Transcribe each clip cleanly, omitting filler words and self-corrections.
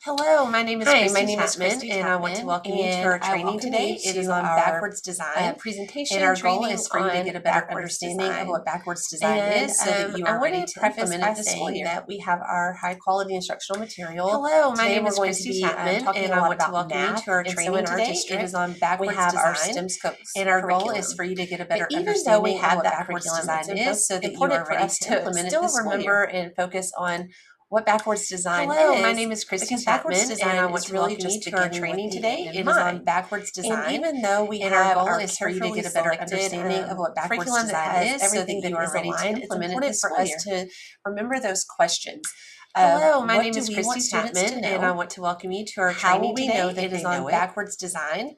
Hello, my name is Hi, Christy my name is Chapman, Christy and I want to Chapman, welcome you to and our I training welcome you today. It is to on our backwards design, presentation and our goal training is for you to get a better understanding of what backwards design And is so that you I are want ready to to preface implement by it this school saying year. that we have our high quality instructional material. Hello, my Today name we're is going to Christy be Chapman, talking and a I lot want to about welcome you math. to our And so training in our today. district, It is on we backwards have our design, STEM scopes and our goal curriculum. is for you to get a But better even though we understanding of have what that backwards curriculum, design it's is so that you important are for ready us to to implement it still this school remember year. and focus on what backwards design Hello, my is, name is Christy because backwards Chapman, and I design want is to really welcome you just to our beginning with training the today. end in It is on mind. backwards And design, even though we and our have goal our is for you to carefully get a better selected understanding of what backwards curriculum that design has is so everything that you that are is ready to aligned, it's implement it important this for school us year. to remember those questions of Hello, my what name do is we want Christy students to Chapman, and I know? want to welcome you to our How will training we know today. that It is they on know it? backwards design,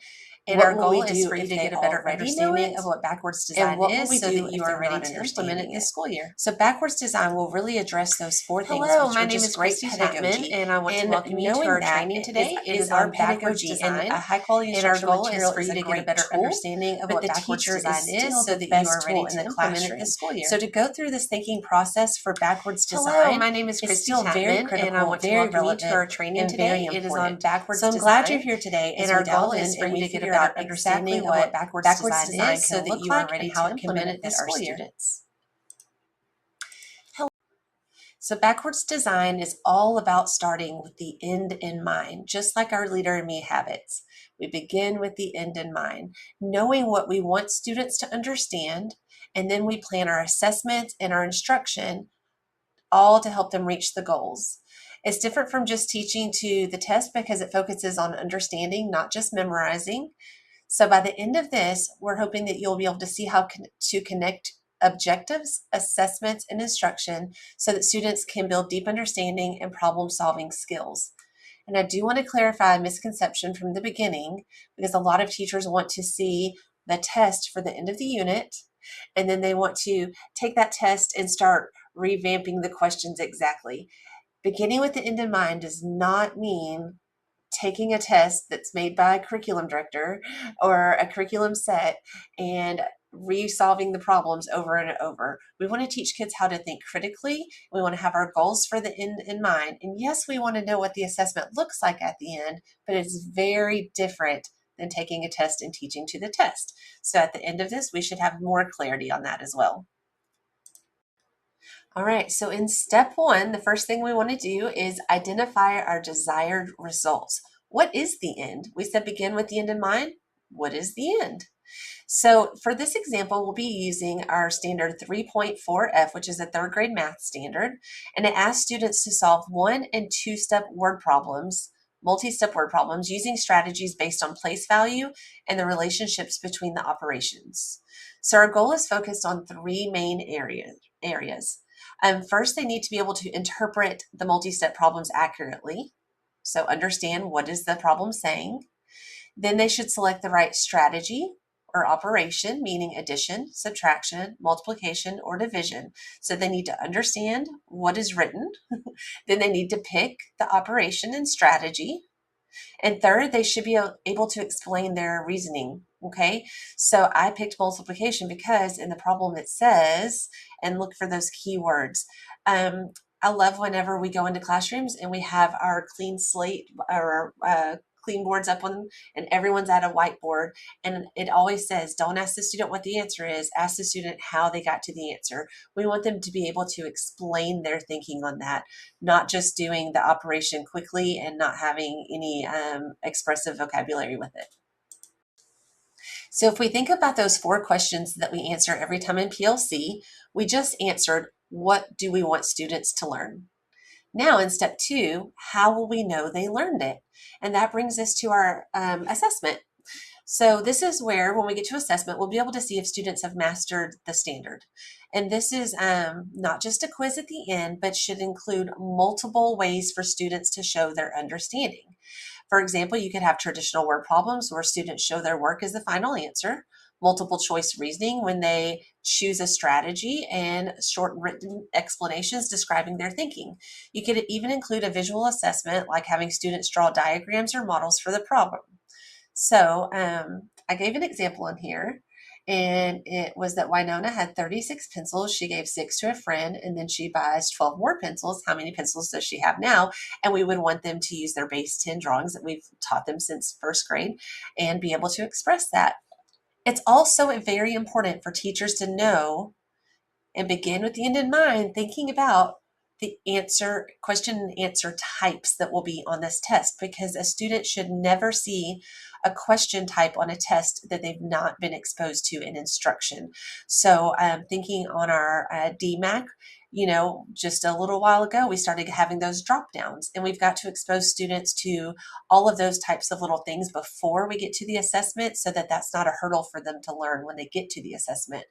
and What our will we goal is do for you if to they get a better already know understanding it? of what backwards And design what will is we so do that you if are they're ready not to implement it understanding this it? school year. So backwards design will really address those four things, Hello, which my are name just is great Christy Chapman, pedagogy. and I want to And welcome you to knowing our that training today. It is is our on backwards pedagogy, and a design, high quality and our instructional goal is material for is you a to get a great better tool, understanding of but what the backwards teacher is design is still so the that you are best ready tool in to the implement it classroom. this school year. So to go through this thinking process for backwards Hello, design my name is is Christy still very Chapman, and I critical, want to very welcome you to relevant, our training and very today. It is on important. backwards So I'm glad you're design, here today and as we our delve goal in is for and you we to get a figure out better exactly understanding of what what backwards backwards design design is so can that look you are like ready and how to it can implement it benefit this our school year. students. So backwards design is all about starting with the end in mind, just like our Leader in Me habits. We begin with the end in mind, knowing what we want students to understand, and then we plan our assessments and our instruction, all to help them reach the goals. It's different from just teaching to the test because it focuses on understanding, not just memorizing. So by the end of this, we're hoping that you'll be able to see how to connect objectives, assessments, and instruction so that students can build deep understanding and problem-solving skills. And I do want to clarify a misconception from the beginning because a lot of teachers want to see the test for the end of the unit, and then they want to take that test and start revamping the questions exactly. Beginning with the end in mind does not mean taking a test that's made by a curriculum director or a curriculum set and resolving the problems over and over. We want to teach kids how to think critically. We want to have our goals for the end in mind. And yes, we want to know what the assessment looks like at the end, but it's very different than taking a test and teaching to the test. So at the end of this, we should have more clarity on that as well. All right, so in step one, the first thing we want to do is identify our desired results. What is the end? We said begin with the end in mind. What is the end? So for this example, we'll be using our standard 3.4F, which is a third grade math standard, and it asks students to solve 1- and 2-step word problems, multi-step word problems, using strategies based on place value and the relationships between the operations. So our goal is focused on three main areas. First, they need to be able to interpret the multi-step problems accurately. So understand what is the problem saying. Then they should select the right strategy or operation, meaning addition, subtraction, multiplication, or division. So they need to understand what is written. Then they need to pick the operation and strategy. And third, they should be able to explain their reasoning. Okay, so I picked multiplication because in the problem it says, and look for those keywords. I love whenever we go into classrooms and we have our clean slate or clean boards up on, and everyone's at a whiteboard, and it always says, don't ask the student what the answer is, ask the student how they got to the answer. We want them to be able to explain their thinking on that, not just doing the operation quickly and not having any expressive vocabulary with it. So if we think about those 4 questions that we answer every time in PLC, we just answered, what do we want students to learn? Now in step 2, how will we know they learned it? And that brings us to our assessment. So this is where, when we get to assessment, we'll be able to see if students have mastered the standard. And this is not just a quiz at the end, but should include multiple ways for students to show their understanding. For example, you could have traditional word problems where students show their work as the final answer, multiple choice reasoning when they choose a strategy, and short written explanations describing their thinking. You could even include a visual assessment like having students draw diagrams or models for the problem. So I gave an example in here, And it was that Winona had 36 pencils. She gave 6 to a friend, and then she buys 12 more pencils. How many pencils does she have now? And we would want them to use their base 10 drawings that we've taught them since first grade and be able to express that. It's also very important for teachers to know and begin with the end in mind, thinking about the question and answer types that will be on this test, because a student should never see a question type on a test that they've not been exposed to in instruction. So thinking on our DMAC, just a little while ago, we started having those drop downs, and we've got to expose students to all of those types of little things before we get to the assessment, so that that's not a hurdle for them to learn when they get to the assessment.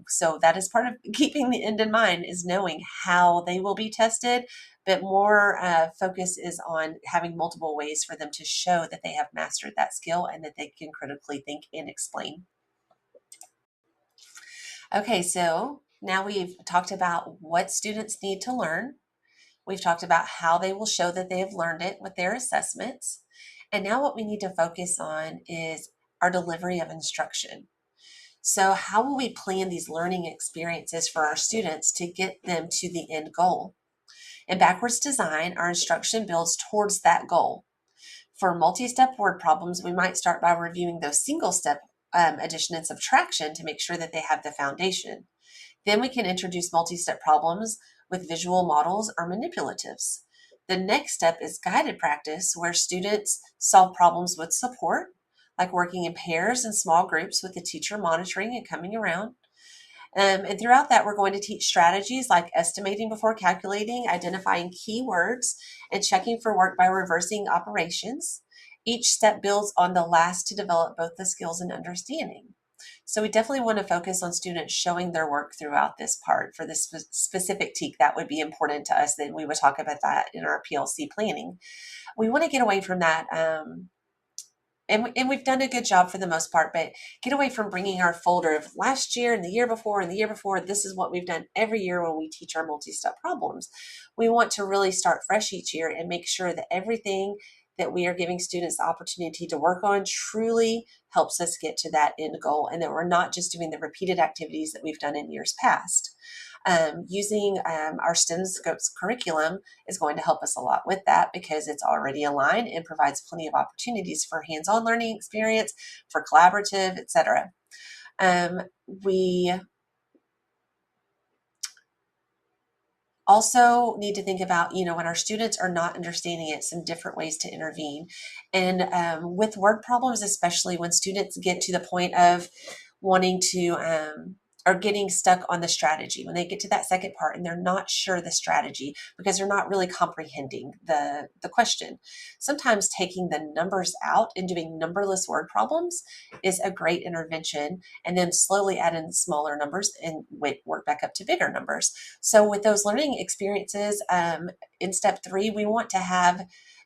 So that is part of keeping the end in mind, is knowing how they will be tested, but more focus is on having multiple ways for them to show that they have mastered that skill and that they can critically think and explain. Okay, so now we've talked about what students need to learn. We've talked about how they will show that they have learned it with their assessments. And now what we need to focus on is our delivery of instruction. So how will we plan these learning experiences for our students to get them to the end goal? In backwards design, our instruction builds towards that goal. For multi-step word problems, we might start by reviewing those single-step addition and subtraction to make sure that they have the foundation. Then we can introduce multi-step problems with visual models or manipulatives. The next step is guided practice, where students solve problems with support, like working in pairs and small groups with the teacher monitoring and coming around. And throughout that, we're going to teach strategies like estimating before calculating, identifying keywords, and checking for work by reversing operations. Each step builds on the last to develop both the skills and understanding. So we definitely want to focus on students showing their work throughout this part. For this specific TEK, that would be important to us. Then we would talk about that in our PLC planning. We want to get away from that. And we've done a good job for the most part, but get away from bringing our folder of last year and the year before and the year before. This is what we've done every year when we teach our multi-step problems. We want to really start fresh each year and make sure that everything that we are giving students the opportunity to work on truly helps us get to that end goal, and that we're not just doing the repeated activities that we've done in years past. Using our STEM Scopes curriculum is going to help us a lot with that, because it's already aligned and provides plenty of opportunities for hands-on learning experience, for collaborative, etc. We also need to think about, when our students are not understanding it, some different ways to intervene. And with word problems, especially when students get to the point of wanting to or getting stuck on the strategy, when they get to that second part and they're not sure the strategy because they're not really comprehending the question. Sometimes taking the numbers out and doing numberless word problems is a great intervention, and then slowly add in smaller numbers and work back up to bigger numbers. So with those learning experiences, in step 3, we want to have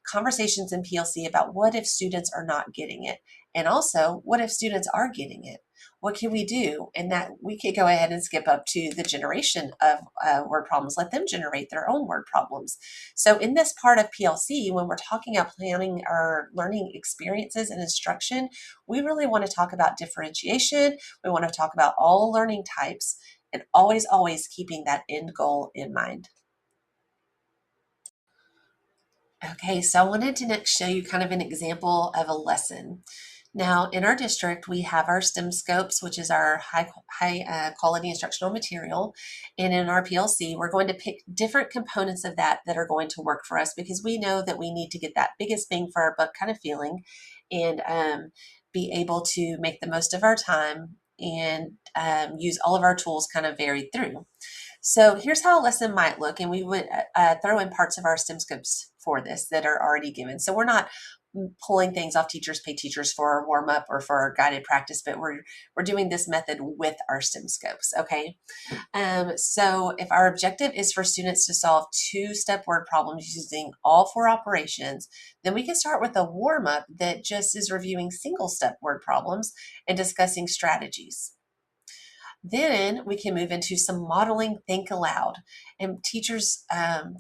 conversations in PLC about what if students are not getting it, and also what if students are getting it. What can we do? And that we could go ahead and skip up to the generation of word problems, let them generate their own word problems. So in this part of PLC, when we're talking about planning our learning experiences and instruction, we really want to talk about differentiation. We want to talk about all learning types, and always, always keeping that end goal in mind. Okay, so I wanted to next show you kind of an example of a lesson. Now, in our district, we have our STEM Scopes, which is our high quality instructional material. And in our PLC, we're going to pick different components of that are going to work for us, because we know that we need to get that biggest bang for our buck kind of feeling, and be able to make the most of our time and use all of our tools kind of varied through. So here's how a lesson might look, and we would throw in parts of our STEM Scopes for this that are already given. So we're not pulling things off Teachers Pay Teachers for a warm up or for our guided practice, but we're doing this method with our STEM Scopes. Okay. So if our objective is for students to solve 2-step word problems using all 4 operations, then we can start with a warm up that just is reviewing single-step word problems and discussing strategies. Then we can move into some modeling think aloud. And teachers,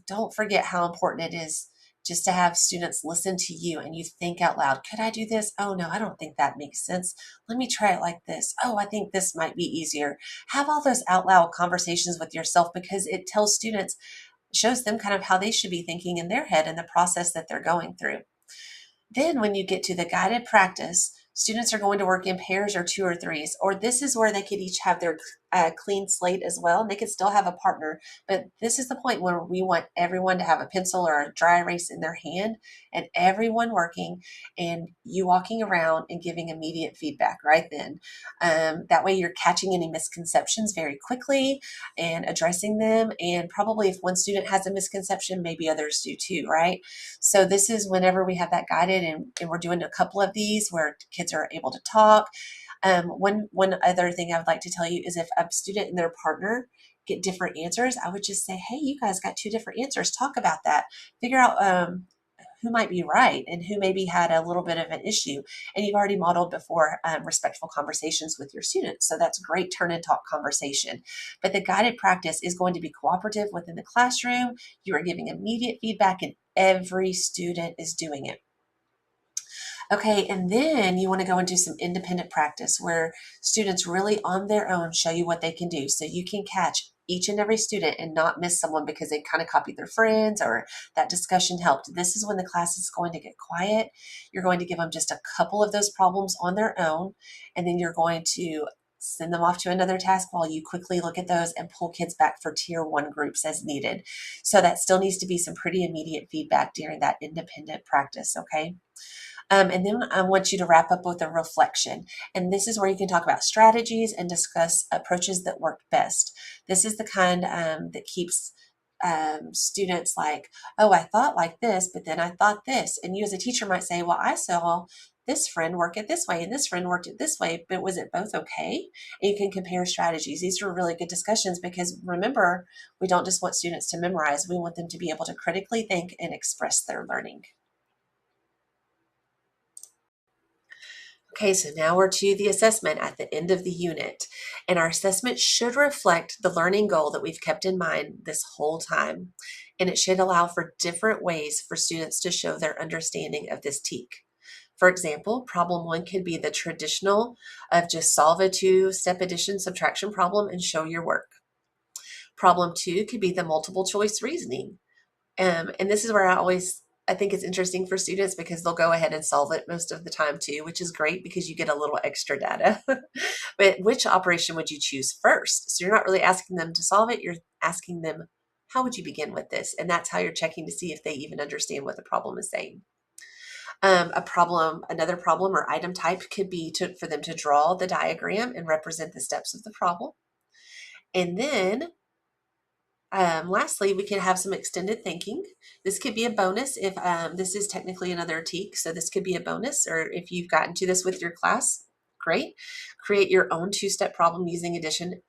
don't forget how important it is just to have students listen to you and you think out loud. Could I do this? Oh no, I don't think that makes sense. Let me try it like this. Oh, I think this might be easier. Have all those out loud conversations with yourself, because it tells students, shows them kind of how they should be thinking in their head and the process that they're going through. Then when you get to the guided practice, students are going to work in pairs or 2 or 3s, or this is where they could each have their clean slate as well, and they could still have a partner. But this is the point where we want everyone to have a pencil or a dry erase in their hand, and everyone working, and you walking around and giving immediate feedback right then. That way you're catching any misconceptions very quickly and addressing them. And probably if one student has a misconception, maybe others do too, right? So this is whenever we have that guided, and we're doing a couple of these where kids are able to talk. One other thing I would like to tell you is if a student and their partner get different answers, I would just say, hey, you guys got 2 different answers. Talk about that. Figure out who might be right and who maybe had a little bit of an issue. And you've already modeled before respectful conversations with your students. So that's great turn and talk conversation. But the guided practice is going to be cooperative within the classroom. You are giving immediate feedback and every student is doing it. Okay, and then you want to go into some independent practice where students really on their own show you what they can do. So you can catch each and every student and not miss someone because they kind of copied their friends or that discussion helped. This is when the class is going to get quiet. You're going to give them just a couple of those problems on their own, and then you're going to send them off to another task while you quickly look at those and pull kids back for tier 1 groups as needed. So that still needs to be some pretty immediate feedback during that independent practice, okay? And then I want you to wrap up with a reflection. And this is where you can talk about strategies and discuss approaches that work best. This is the kind that keeps students like, oh, I thought like this, but then I thought this. And you as a teacher might say, well, I saw this friend work it this way and this friend worked it this way, but was it both okay? And you can compare strategies. These are really good discussions because remember, we don't just want students to memorize. We want them to be able to critically think and express their learning. Okay, so now we're to the assessment at the end of the unit. And our assessment should reflect the learning goal that we've kept in mind this whole time. And it should allow for different ways for students to show their understanding of this TEK. For example, problem 1 could be the traditional of just solve a 2-step addition subtraction problem and show your work. Problem 2 could be the multiple choice reasoning. And this is where I think it's interesting for students because they'll go ahead and solve it most of the time too, which is great because you get a little extra data. But which operation would you choose first? So you're not really asking them to solve it. You're asking them, how would you begin with this? And that's how you're checking to see if they even understand what the problem is saying. Another problem or item type could be for them to draw the diagram and represent the steps of the problem. And then lastly, we could have some extended thinking. This could be a bonus if this is technically another TEK, so this could be a bonus, or if you've gotten to this with your class, great. Create your own 2-step problem using addition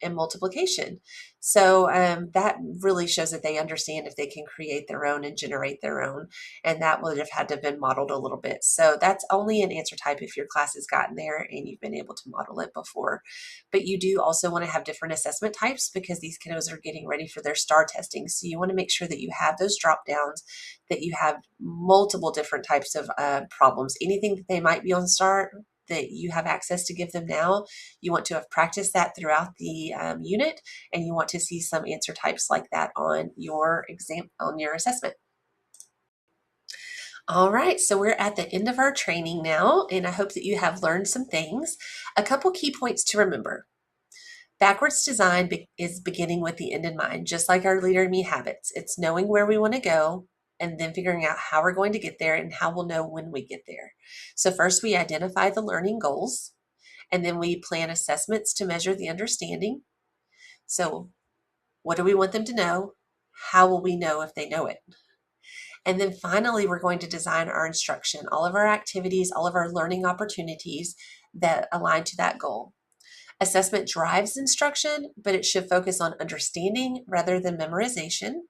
and multiplication. So that really shows that they understand if they can create their own and generate their own, and that would have had to have been modeled a little bit. So that's only an answer type if your class has gotten there and you've been able to model it before. But you do also want to have different assessment types because these kiddos are getting ready for their STAR testing. So you want to make sure that you have those drop downs, that you have multiple different types of problems. Anything that they might be on STAR that you have access to give them now, you want to have practiced that throughout the unit, and you want to see some answer types like that on your exam, on your assessment. All right, so we're at the end of our training now, and I hope that you have learned some things. A couple key points to remember. Backwards design is beginning with the end in mind, just like our Leader in Me habits. It's knowing where we want to go and then figuring out how we're going to get there and how we'll know when we get there. So first we identify the learning goals, and then we plan assessments to measure the understanding. So what do we want them to know? How will we know if they know it? And then finally, we're going to design our instruction, all of our activities, all of our learning opportunities that align to that goal. Assessment drives instruction, but it should focus on understanding rather than memorization.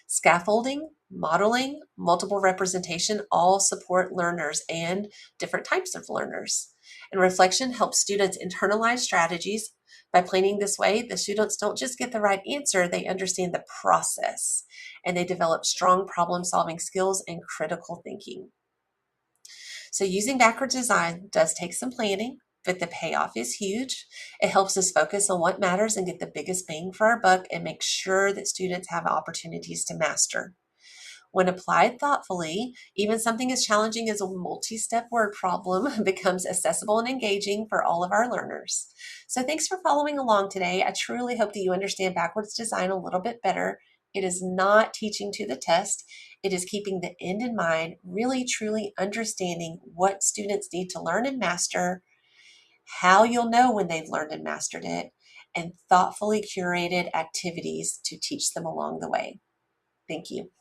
Scaffolding, modeling, multiple representation all support learners and different types of learners. And reflection helps students internalize strategies. By planning this way, the students don't just get the right answer, they understand the process and they develop strong problem-solving skills and critical thinking. So using backwards design does take some planning, but the payoff is huge. It helps us focus on what matters and get the biggest bang for our buck and make sure that students have opportunities to master. When applied thoughtfully, even something as challenging as a multi-step word problem becomes accessible and engaging for all of our learners. So thanks for following along today. I truly hope that you understand backwards design a little bit better. It is not teaching to the test. It is keeping the end in mind, really truly understanding what students need to learn and master, how you'll know when they've learned and mastered it, and thoughtfully curated activities to teach them along the way. Thank you.